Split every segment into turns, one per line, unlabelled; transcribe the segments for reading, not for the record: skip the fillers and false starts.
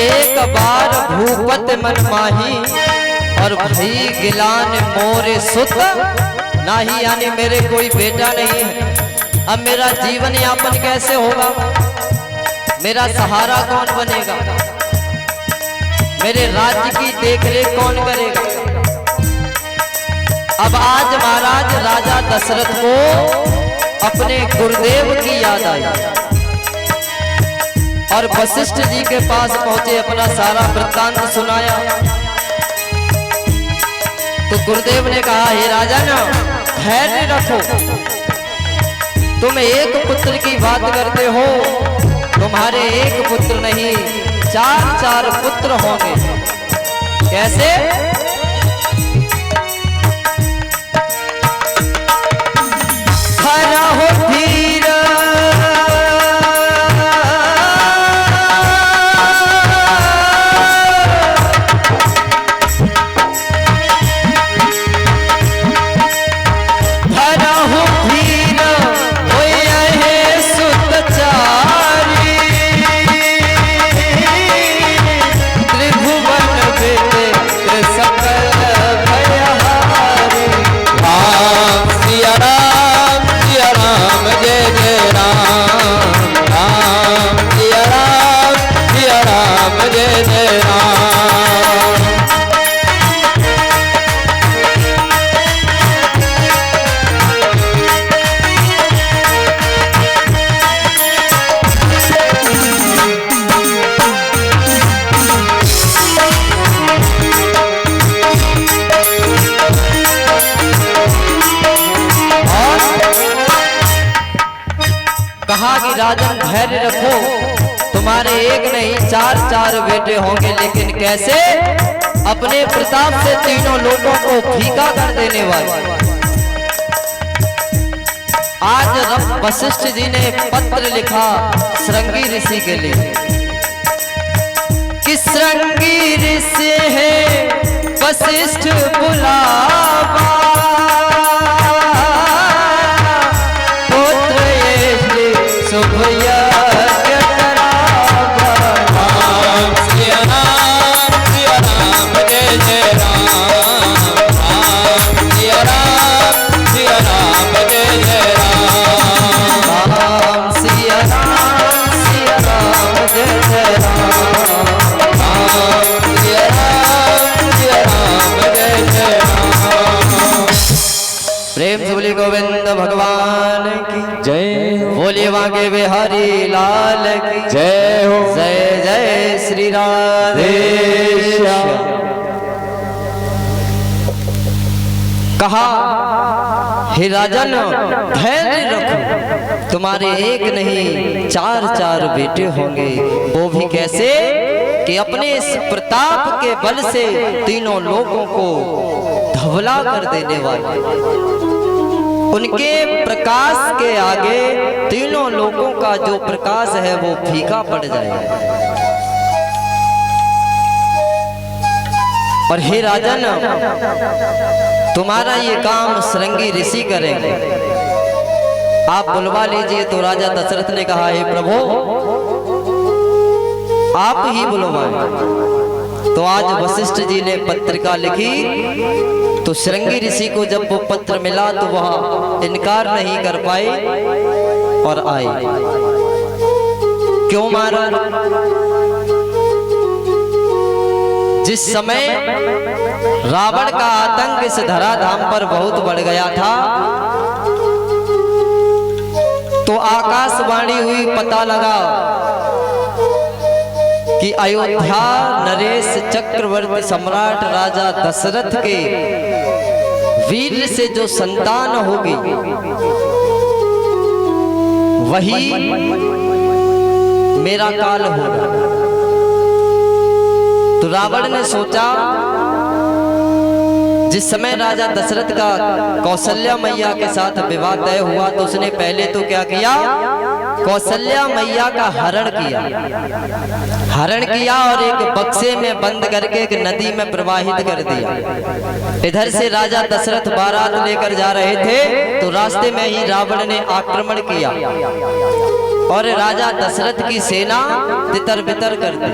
एक बार भूपत मन माही और भई गिलान मोरे सुत नाही, यानी मेरे कोई बेटा नहीं है। अब मेरा जीवन यापन कैसे होगा, मेरा सहारा कौन बनेगा, मेरे राज्य की देखरेख कौन करेगा। अब आज महाराज राजा दशरथ को अपने गुरुदेव की याद आई और वशिष्ठ जी के पास पहुंचे, अपना सारा वृत्तांत सुनाया। तो गुरुदेव ने कहा, हे राजन धैर्य रखो, तुम एक पुत्र की बात करते हो, तुम्हारे एक पुत्र नहीं 4 पुत्र होंगे। कैसे? खरा हो धीर कहा कि राजन धैर्य रखो, तुम्हारे एक नहीं 4 बेटे होंगे। लेकिन कैसे? अपने प्रताप से तीनों लोगों को फीका कर देने वाले। आज वशिष्ठ जी ने पत्र लिखा श्रृंगी ऋषि के लिए कि श्रृंगी ऋषि है वशिष्ठ बुलावा, शुभ यज्ञ करावा। राम सिया राम जय जय राम, राम सिया राम जय जय राम, राम सिया राम जय जय राम, राम सिया राम जय जय राम। प्रेम से बोलिए गोविंद भगवान की जय, बोलिए वागे बिहारी लाल की जय हो। जय जय श्री राधे श्याम। कहा, हे राजन धैर्य रखो, तुम्हारे एक नहीं 4 बेटे होंगे। वो भी कैसे? कि अपने इस प्रताप के बल से तीनों लोगों को धवला कर देने वाले, उनके प्रकाश के आगे तीनों लोगों का जो प्रकाश है वो फीका पड़ जाएगा। और हे राजन, तुम्हारा ये काम श्रृंगी ऋषि करेंगे, आप बुलवा लीजिए। तो राजा दशरथ ने कहा, हे प्रभु आप ही बुलवाएं। तो आज वशिष्ठ जी ने पत्रिका लिखी, तो श्रृंगी ऋषि को जब वो पत्र मिला तो वह इनकार नहीं कर पाए और आए। क्यों महाराज? जिस समय रावण का आतंक इस धराधाम पर बहुत बढ़ गया था, तो आकाशवाणी हुई, पता लगा कि अयोध्या नरेश चक्रवर्ती सम्राट राजा दशरथ के वीर से जो संतान होगी वही मेरा काल होगा। तो रावण ने सोचा, जिस समय राजा दशरथ का कौशल्या मैया के साथ विवाह तय हुआ तो उसने पहले तो क्या किया, कौशल्या मैया का हरण किया और एक बक्से में बंद करके एक नदी में प्रवाहित कर दिया। इधर से राजा दशरथ बारात लेकर जा रहे थे तो रास्ते में ही रावण ने आक्रमण किया और राजा दशरथ की सेना तितर बितर कर दी।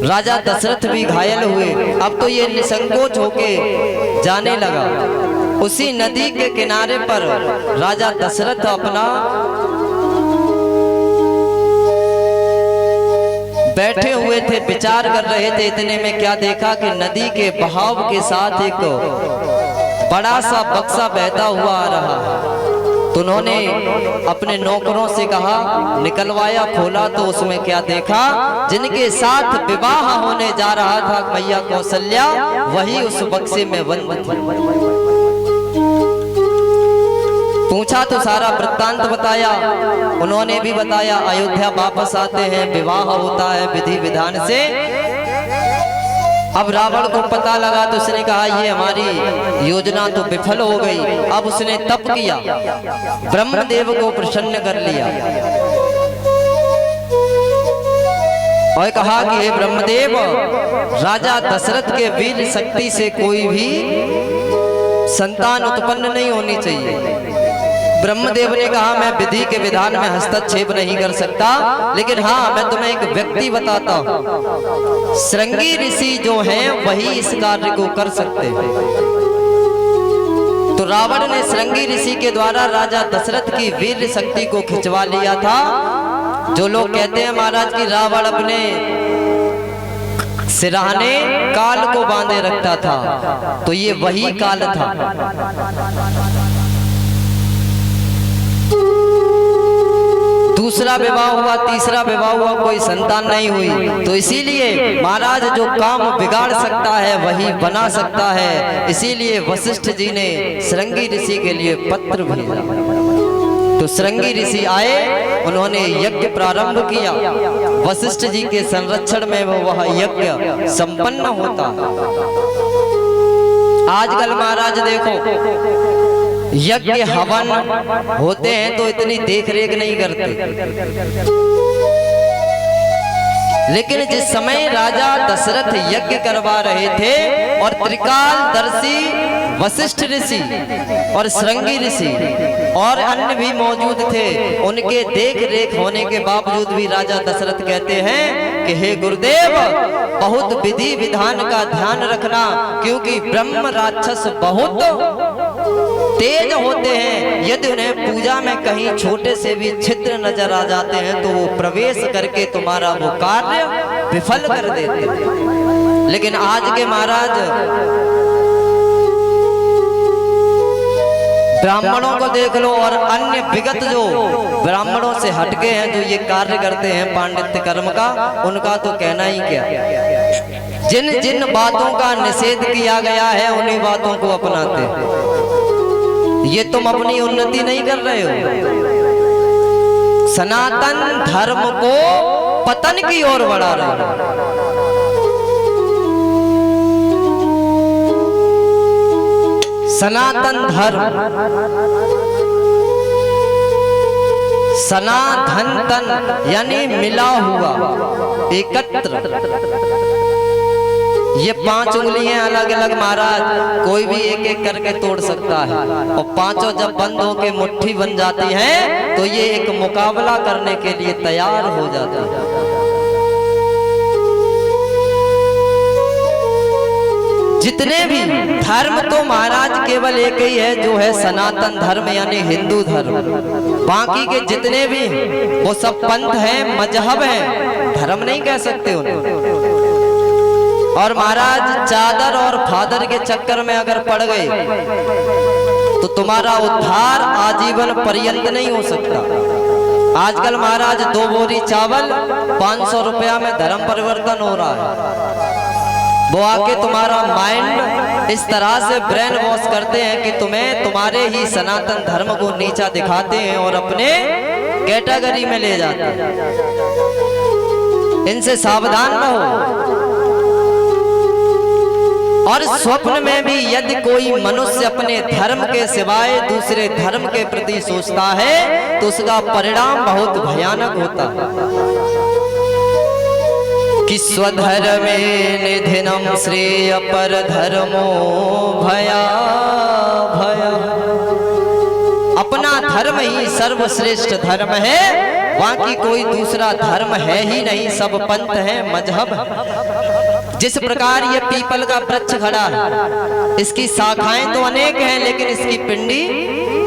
राजा दशरथ भी घायल हुए। अब तो ये निसंकोच होके जाने लगा। उसी नदी के किनारे पर राजा दशरथ अपना बैठे हुए थे, विचार कर रहे थे। इतने में क्या देखा कि नदी के बहाव के साथ एक बड़ा सा बक्सा बहता हुआ आ रहा है। तो उन्होंने अपने नौकरों से कहा, निकलवाया, खोला तो उसमें क्या देखा, जिनके साथ विवाह होने जा रहा था मैया कौशल्या, वही उस बक्से में बंद थी। पूछा तो सारा वृत्तांत बताया। उन्होंने भी बताया, अयोध्या वापस आते हैं, विवाह होता है विधि विधान से। अब रावण को पता लगा तो उसने कहा, ये हमारी योजना तो विफल हो गई। अब उसने तप किया, ब्रह्मदेव को प्रसन्न कर लिया और कहा कि हे ब्रह्मदेव, राजा दशरथ के वीर शक्ति से कोई भी संतान उत्पन्न नहीं होनी चाहिए। ब्रह्मदेव ने कहा, मैं विधि के विधान में हस्तक्षेप नहीं कर सकता, लेकिन हाँ, मैं तुम्हें एक व्यक्ति बताता हूं। श्रृंगी ऋषि जो हैं वही इस कार्य को कर सकते हैं। तो रावण ने श्रृंगी ऋषि के द्वारा राजा दशरथ की वीर शक्ति को खिंचवा लिया था। जो लोग कहते हैं महाराज की रावण अपने सिरहाने काल को बांधे रखता था, तो ये वही काल था। दूसरा विवाह हुआ, तीसरा विवाह हुआ, कोई संतान नहीं हुई। तो इसीलिए महाराज जो काम बिगाड़ सकता है वही बना सकता है। इसीलिए वशिष्ठ जी ने श्रृंगी ऋषि के लिए पत्र भेजा। तो श्रृंगी ऋषि आए, उन्होंने यज्ञ प्रारंभ किया। वशिष्ठ जी के संरक्षण में वह यज्ञ संपन्न होता। आजकल महाराज देखो, यज्ञ हवन होते हैं तो इतनी देख रेख नहीं करते, लेकिन जिस समय राजा दशरथ यज्ञ करवा रहे थे और त्रिकालदर्शी वशिष्ठ ऋषि और श्रृंगी ऋषि और अन्य भी मौजूद थे, उनके देख रेख होने के बावजूद भी राजा दशरथ कहते हैं कि हे गुरुदेव, बहुत विधि विधान का ध्यान रखना, क्योंकि ब्रह्म राक्षस बहुत तेज होते हैं। यदि उन्हें पूजा में कहीं छोटे से भी छिद्रनजर आ जाते हैं तो वो प्रवेश करके तुम्हारा वो कार्य विफल कर देते हैं। लेकिन आज के महाराज ब्राह्मणों को देख लो और अन्य विगत जो ब्राह्मणों से हटके हैं, जो ये कार्य करते हैं पांडित्य कर्म का, उनका तो कहना ही क्या। जिन जिन बातों का निषेध किया गया है उन्हीं बातों को अपनाते हैं। ये तुम अपनी उन्नति नहीं कर रहे हो, सनातन धर्म को पतन की ओर बढ़ा रहे हो। सनातन धर्म, सनाधन तन यानी मिला हुआ, एकत्र। ये 5 उंगलियां अलग अलग महाराज कोई भी एक एक करके तोड़ सकता है, और पांचों जब बंद होके मुट्ठी बन जाती हैं तो ये एक मुकाबला करने के लिए तैयार हो जाती है। जितने भी धर्म तो महाराज केवल एक ही है, जो है सनातन धर्म यानी हिंदू धर्म। बाकी के जितने भी वो सब पंथ हैं, मजहब हैं, धर्म नहीं कह सकते उन्हें। और महाराज चादर और फादर के चक्कर में अगर पड़ गए तो तुम्हारा उद्धार आजीवन पर्यंत नहीं हो सकता। आजकल महाराज 2 बोरी चावल 500 रुपया में धर्म परिवर्तन हो रहा है। वो आके तुम्हारा माइंड इस तरह से ब्रेन वॉश करते हैं कि तुम्हें तुम्हारे ही सनातन धर्म को नीचा दिखाते हैं और अपने कैटेगरी में ले जाते हैं। इनसे सावधान रहो। और स्वप्न में भी यदि कोई मनुष्य अपने धर्म के सिवाय दूसरे धर्म के प्रति सोचता है तो उसका परिणाम बहुत भयानक होता है। कि स्वधर्मे निधिनम श्रेय पर धर्मो भया भया। अपना धर्म ही सर्वश्रेष्ठ धर्म है, बाकी कोई दूसरा धर्म है ही नहीं, सब पंथ है, मजहब। जिस प्रकार ये पीपल का वृक्ष खड़ा है, इसकी शाखाएं तो अनेक हैं लेकिन इसकी पिंडी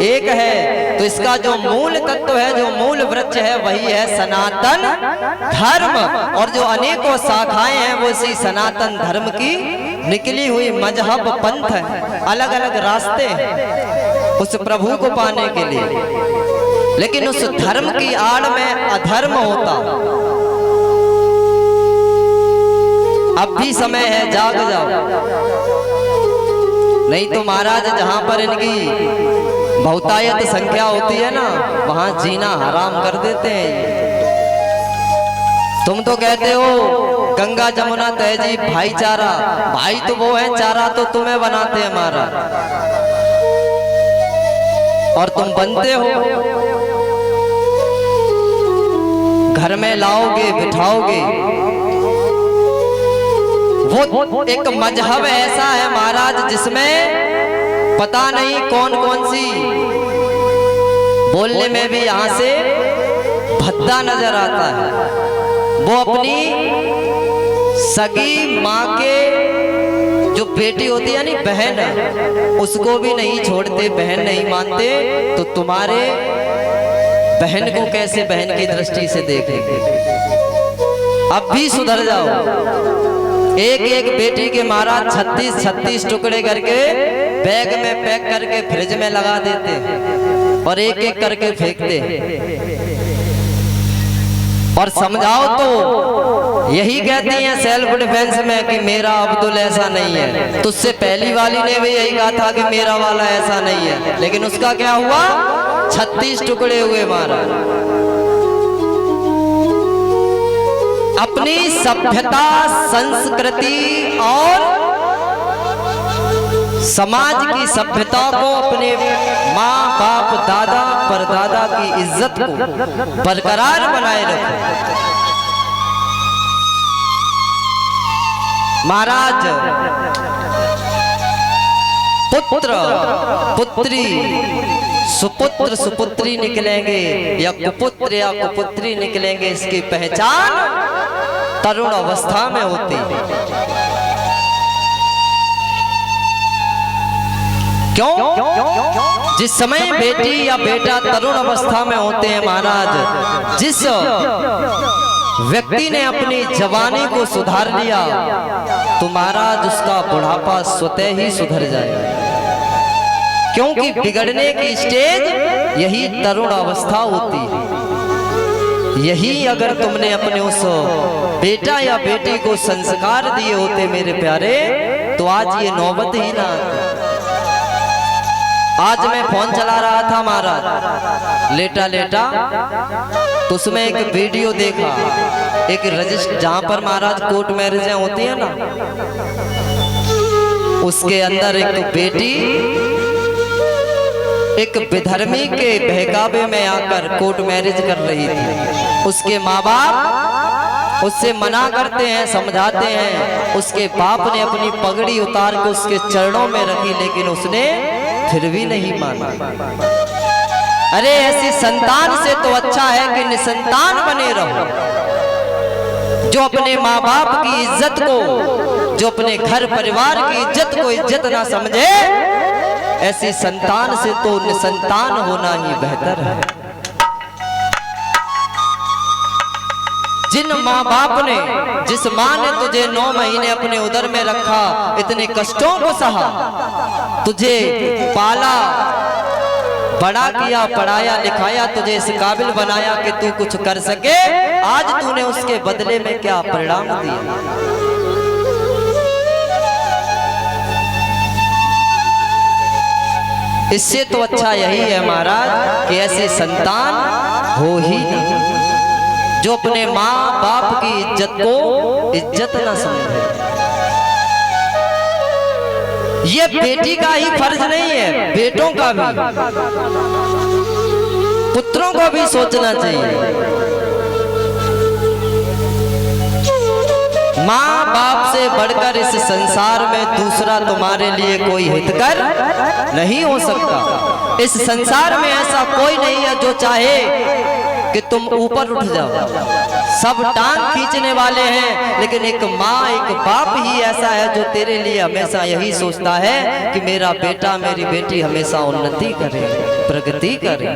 एक है। तो इसका जो मूल तत्व है, जो मूल वृक्ष है, वही है सनातन धर्म। और जो अनेकों शाखाएं हैं वो इसी सनातन धर्म की निकली हुई मजहब पंथ है। अलग अलग रास्ते हैं उस प्रभु को पाने के लिए, लेकिन उस धर्म की आड़ में अधर्म होता। अब भी समय है, जाग जाओ, नहीं तो महाराज जहां पर इनकी बहुतायत संख्या होती है ना, वहां जीना हराम कर देते हैं। तुम तो कहते हो गंगा जमुना तहजीब भाईचारा, भाई तो वो है, चारा तो तुम्हें बनाते हैं हमारा, और तुम बनते हो। घर में लाओगे बिठाओगे, वो एक मजहब ऐसा है महाराज जिसमें पता नहीं कौन कौन सी, बोलने में भी यहां से भद्दा नजर आता है। वो अपनी सगी माँ के जो बेटी होती है यानी बहन, उसको भी नहीं छोड़ते, बहन नहीं मानते। तो तुम्हारे बहन को कैसे बहन की दृष्टि से देखेंगे? अब भी सुधर जाओ। एक एक बेटी के महाराज 36-36 टुकड़े करके बैग में पैक करके फ्रिज में लगा देते और एक एक करके फेंकते। और समझाओ तो यही कहती हैं सेल्फ डिफेंस में कि मेरा अब्दुल ऐसा नहीं है। तो उससे पहली वाली ने भी यही कहा था कि मेरा वाला ऐसा नहीं है, लेकिन उसका क्या हुआ? 36 टुकड़े हुए महाराज। अपनी सभ्यता, संस्कृति और समाज की सभ्यता को, अपने माँ बाप दादा परदादा की इज्जत को बरकरार बनाए रखो। महाराज पुत्र पुत्री, सुपुत्र सुपुत्री निकलेंगे या कुपुत्र या कुपुत्री निकलेंगे, इसकी पहचान तरुण अवस्था में होती है। क्यों? जिस समय बेटी या बेटा तरुण अवस्था में होते हैं महाराज, जिस व्यक्ति ने अपनी जवानी को सुधार लिया तो महाराज उसका बुढ़ापा स्वतः ही सुधर जाए। क्योंकि बिगड़ने की स्टेज यही तरुण अवस्था होती है। यही अगर तुमने अपने उस बेटा या बेटी को संस्कार दिए होते मेरे प्यारे, तो आज ये नौबत ही ना आती। आज मैं फोन चला रहा था महाराज, लेटा लेटा, तो उसमें एक वीडियो देखा, एक रजिस्टर जहां पर महाराज कोर्ट मैरिजें होती है ना, उसके अंदर एक बेटी एक विधर्मी के बहकावे में आकर कोर्ट मैरिज कर रही थी। उसके माँ बाप उससे मना करते हैं, समझाते हैं। उसके बाप ने अपनी पगड़ी उतार के उसके चरणों में रखी, लेकिन उसने फिर भी नहीं माना। अरे ऐसी संतान से तो अच्छा है कि निसंतान बने रहो। जो अपने माँ बाप की इज्जत को, जो अपने घर परिवार की इज्जत को इज्जत ना समझे, ऐसी संतान से तो निसंतान होना ही बेहतर है। जिन माँ बाप ने, जिस माँ ने तुझे 9 महीने अपने उदर में रखा, इतने कष्टों को सहा, तुझे पाला, बड़ा किया, पढ़ाया लिखाया, तुझे इस काबिल बनाया कि तू कुछ कर सके, आज तूने उसके बदले में क्या परिणाम दिया? इससे तो अच्छा यही है महाराज कि ऐसी संतान हो ही नहीं जो अपने माँ बाप की इज्जत को इज्जत ना समझे। ये बेटी का ही फर्ज नहीं है, बेटों का भी, पुत्रों को भी सोचना चाहिए। माँ बाप से बढ़कर इस संसार में दूसरा तुम्हारे लिए कोई हितकर नहीं हो सकता। इस संसार में ऐसा कोई नहीं है जो चाहे कि तुम ऊपर उठ जाओ। सब टांग खींचने वाले हैं, लेकिन एक माँ एक बाप ही ऐसा है जो तेरे लिए हमेशा यही सोचता है कि मेरा बेटा मेरी बेटी हमेशा उन्नति करे, प्रगति करे।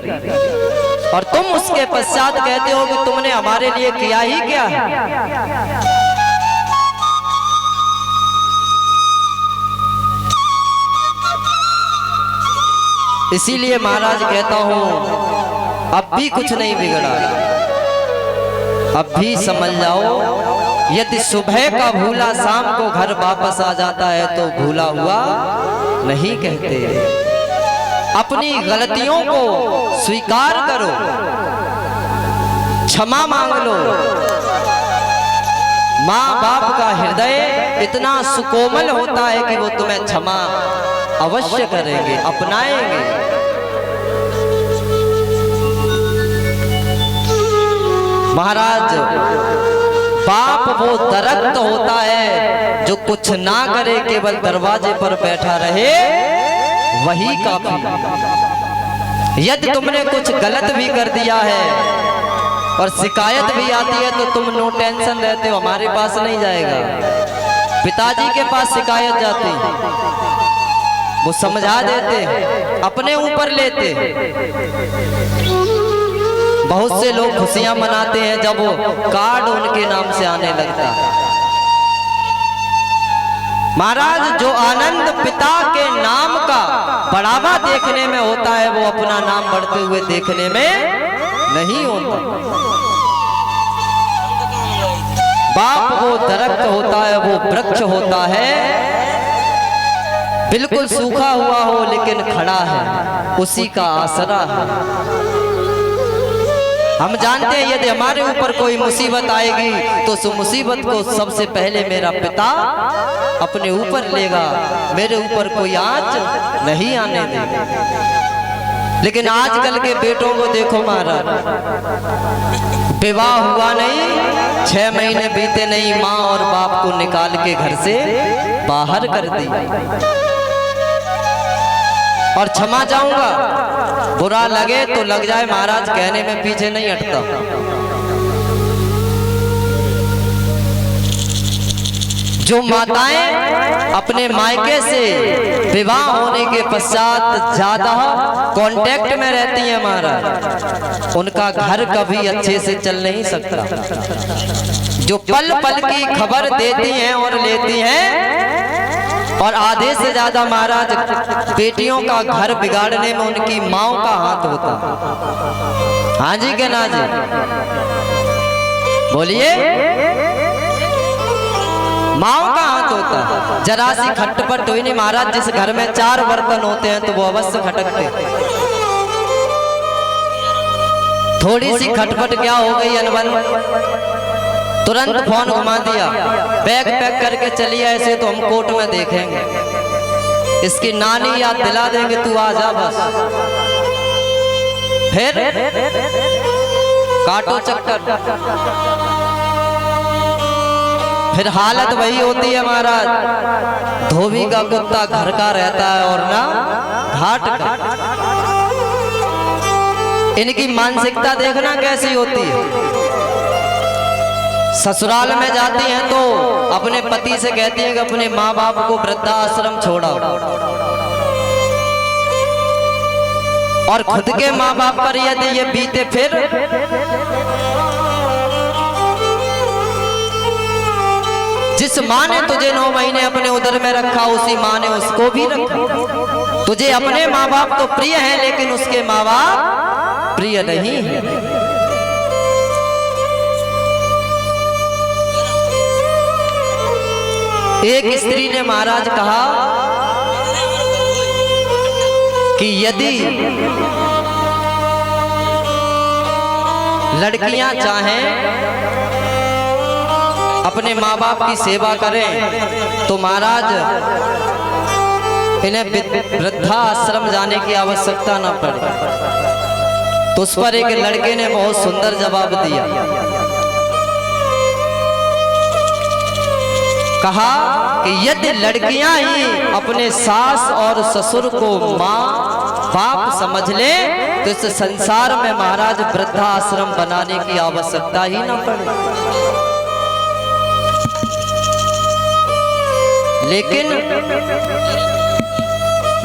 और तुम उसके पश्चात कहते हो कि तुमने हमारे लिए किया ही क्या है। इसीलिए महाराज कहता हूं अब भी कुछ नहीं बिगड़ा, अब भी समझ जाओ। यदि सुबह का भूला शाम को घर वापस आ जाता है तो भूला हुआ नहीं कहते। अपनी गलतियों को स्वीकार करो, क्षमा मांग लो। माँ बाप का हृदय इतना सुकोमल होता है कि वो तुम्हें क्षमा अवश्य करेंगे, अपनाएंगे। महाराज बाप वो दरख्त होता है जो कुछ ना करे, केवल दरवाजे पर बैठा रहे वही काफी। यदि तुमने कुछ गलत भी कर दिया है और शिकायत भी आती है तो तुम नो टेंशन रहते हो, हमारे पास नहीं जाएगा। पिताजी के पास शिकायत जाती, वो समझा देते, अपने ऊपर लेते। बहुत से लोग खुशियां मनाते हैं जब वो कार्ड उनके नाम से आने लगता है। महाराज जो आनंद पिता के नाम का बढ़ावा देखने में होता है वो अपना नाम बढ़ते हुए देखने में नहीं होता। बाप वो दरख्त होता है, वो वृक्ष होता है, बिल्कुल सूखा हुआ हो लेकिन खड़ा है, उसी का आसरा है। हम जानते हैं यदि हमारे ऊपर कोई मुसीबत आएगी तो उस मुसीबत को सबसे पहले मेरा पिता अपने ऊपर लेगा, मेरे ऊपर कोई आंच नहीं आने देगा। लेकिन आजकल के बेटों को देखो महाराज, विवाह हुआ नहीं, 6 महीने बीते नहीं, माँ और बाप को निकाल के घर से बाहर कर दी। और क्षमा चाहूंगा, बुरा लगे तो लग जाए महाराज, कहने में पीछे नहीं हटता। जो माताएं अपने मायके से विवाह होने के पश्चात ज्यादा कांटेक्ट में रहती हैं महाराज, उनका घर कभी अच्छे से चल नहीं सकता। जो पल पल की खबर देती हैं और लेती हैं, और आधे से ज्यादा महाराज बेटियों का घर बिगाड़ने में उनकी माओ का हाथ होता। हाँ जी के ना जी बोलिए, माओ का हाथ होता। जरा सी खटपट हुई नहीं महाराज, जिस घर में 4 बर्तन होते हैं तो वो अवश्य खटकते। थोड़ी सी खटपट क्या हो गई अनबन, तुरंत फोन घुमा दिया, बैग पैक करके चली ऐसे तो हम कोर्ट में देखेंगे, इसकी नानी याद दिला देंगे, तू आ जा बस। फिर काटो चक्कर, फिर हालत वही होती है महाराज, धोबी का कुत्ता घर का रहता है और ना घाट का। इनकी मानसिकता देखना कैसी होती है। ससुराल में जाती हैं तो अपने पति से कहती हैं कि अपने माँ बाप को वृद्धाश्रम छोड़ाओ, और खुद के माँ बाप पर यदि ये बीते फिर जिस माँ ने तुझे 9 महीने अपने उदर में रखा उसी माँ ने उसको भी रखा। तुझे अपने माँ बाप तो प्रिय हैं लेकिन उसके माँ बाप प्रिय नहीं है। एक स्त्री ने महाराज कहा कि यदि लड़कियां चाहें अपने माँ बाप की सेवा करें तो महाराज इन्हें वृद्धाश्रम जाने की आवश्यकता न पड़े। तो उस पर एक लड़के ने बहुत सुंदर जवाब दिया, कहा कि यदि लड़कियां ही अपने सास और ससुर को माँ बाप समझ ले तो इस संसार में महाराज वृद्धाश्रम बनाने की आवश्यकता ही ना पड़े। लेकिन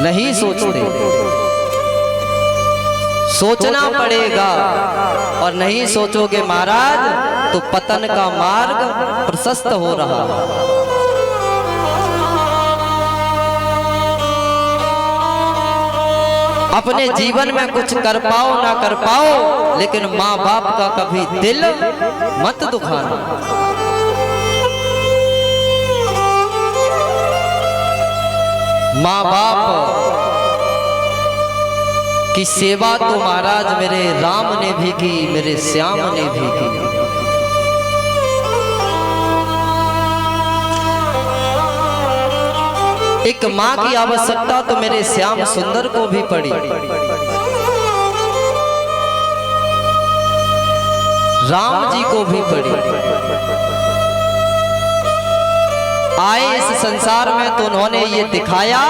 नहीं सोचते, सोचना पड़ेगा, और नहीं सोचोगे महाराज तो पतन का मार्ग प्रशस्त हो रहा है। अपने जीवन में कुछ कर पाओ ना कर पाओ, लेकिन माँ बाप का कभी दिल मत दुखाना। माँ बाप की सेवा तो महाराज मेरे राम ने भी की, मेरे श्याम ने भी की। एक माँ की आवश्यकता तो मेरे श्याम सुंदर को भी पड़ी। राम जी को भी पड़ी। आए इस संसार में तो उन्होंने ये दिखाया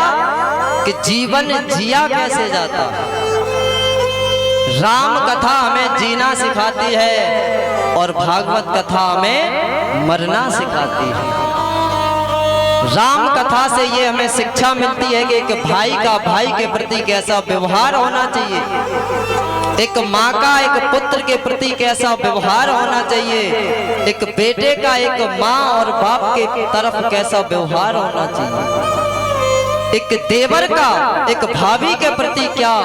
कि जीवन जिया कैसे जाता। राम कथा हमें जीना सिखाती है और भागवत कथा हमें मरना सिखाती है। राम कथा से ये हमें शिक्षा मिलती है कि एक भाई का भाई के प्रति कैसा व्यवहार होना चाहिए, एक माँ का एक पुत्र के प्रति कैसा व्यवहार होना चाहिए, एक बेटे का एक माँ और बाप के तरफ कैसा व्यवहार होना चाहिए, एक देवर का एक भाभी के प्रति क्या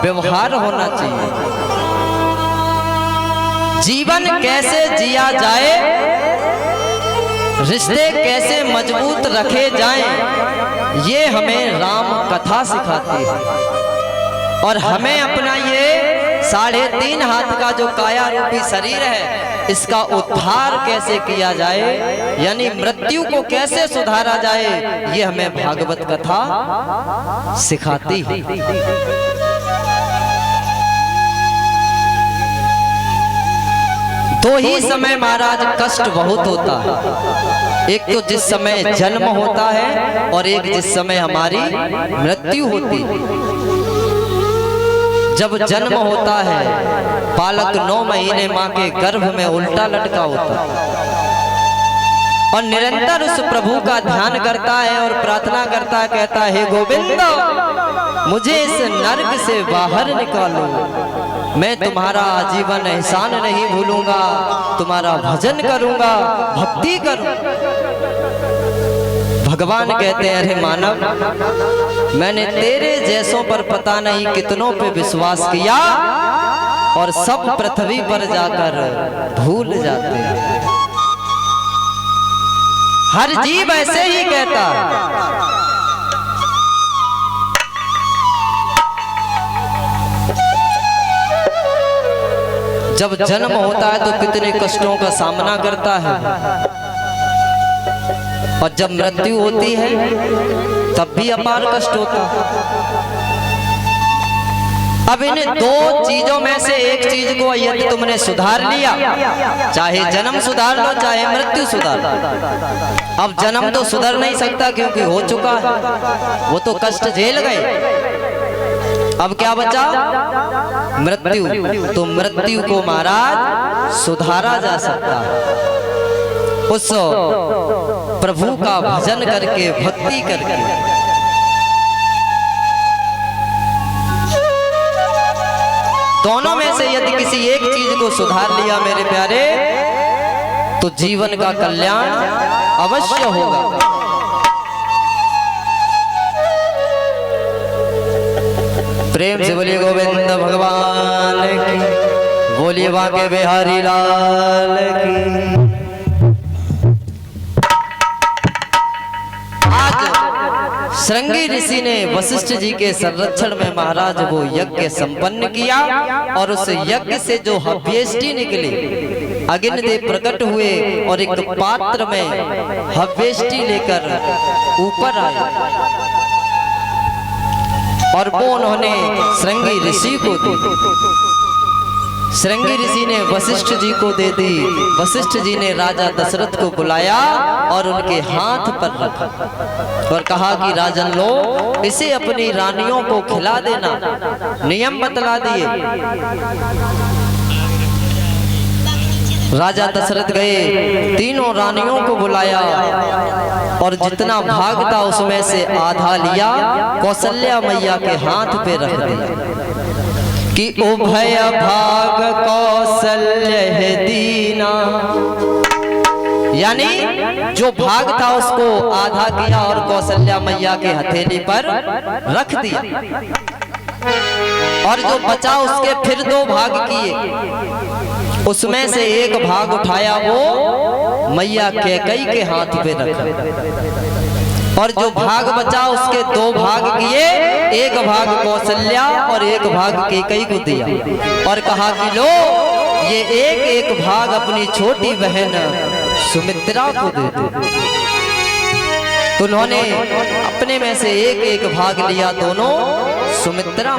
व्यवहार होना चाहिए। जीवन कैसे जिया जाए, रिश्ते कैसे मजबूत रखे जाएं, ये हमें राम कथा सिखाती है। और हमें अपना ये 3.5 हाथ का जो काया रूपी शरीर है, इसका उद्धार कैसे किया जाए, यानी मृत्यु को कैसे सुधारा जाए, ये हमें भागवत कथा सिखाती है। दो ही समय महाराज कष्ट बहुत होता है, एक तो जिस समय जन्म होता है और एक जिस समय हमारी मृत्यु होती है। जब जन्म होता है बालक 9 महीने माँ के गर्भ में उल्टा लटका होता है और निरंतर उस प्रभु का ध्यान करता है और प्रार्थना करता है, कहता है, हे गोविंद मुझे इस नरक से बाहर निकालो, मैं तुम्हारा आजीवन एहसान नहीं भूलूंगा, तुम्हारा भजन करूंगा, भक्ति करूंगा। भगवान कहते हैं, अरे मानव, मैंने तेरे जैसों पर पता नहीं कितनों पे विश्वास किया और सब पृथ्वी पर जाकर भूल जाते हैं। हर जीव ऐसे ही कहता है। जब जन्म होता है तो कितने कष्टों का सामना करता है, और जब मृत्यु होती है तब भी अपार कष्ट होता है। अब इन 2 चीजों में से एक चीज को यदि तुमने सुधार लिया, चाहे जन्म सुधार लो चाहे मृत्यु सुधार लो। अब जन्म तो सुधर नहीं सकता क्योंकि हो चुका है, वो तो कष्ट झेल गए। अब क्या बचा? मृत्यु। तो मृत्यु को महाराज सुधारा जा सकता है उस प्रभु का भजन करके, भक्ति करके। दोनों में से यदि किसी एक चीज को सुधार लिया मेरे प्यारे, तो जीवन का कल्याण अवश्य होगा। प्रेम से बोलिए गोविंद भगवान की, बोलिए बांके बिहारी लाल की। आज श्रृंगी ऋषि ने वशिष्ठ जी के संरक्षण में महाराज वो यज्ञ संपन्न किया, और उस यज्ञ से जो हव्येष्टि निकली, अग्निदेव प्रकट हुए और एक पात्र में हव्येष्टि लेकर ऊपर आए और वो उन्होंने श्रृंगी ऋषि को दी। श्रृंगी ऋषि ने वशिष्ठ जी को दे दी। वशिष्ठ जी ने राजा दशरथ को बुलाया और उनके हाथ पर रखा और कहा कि राजन लो, इसे अपनी रानियों को खिला देना। नियम बतला दिए। राजा दशरथ गए, तीनों रानियों को बुलाया और जितना भाग था उसमें से आधा लिया, कौशल्या मैया के हाथ पे रख दिया कि उभय भाग कौशल्य दीना। यानी जो भाग था उसको आधा किया और कौशल्या मैया के हथेली पर रख दिया और जो बचा उसके फिर 2 भाग किए। उसमें से एक भाग उठाया वो मैया कैकेयी के हाथ पे रखा और जो भाग बचा उसके 2 भाग किए, एक भाग कौशल्या और एक भाग कैकेयी को दिया और कहा कि लो, ये एक भाग अपनी छोटी बहन सुमित्रा को दे दो। तो उन्होंने अपने में से एक भाग लिया, दोनों सुमित्रा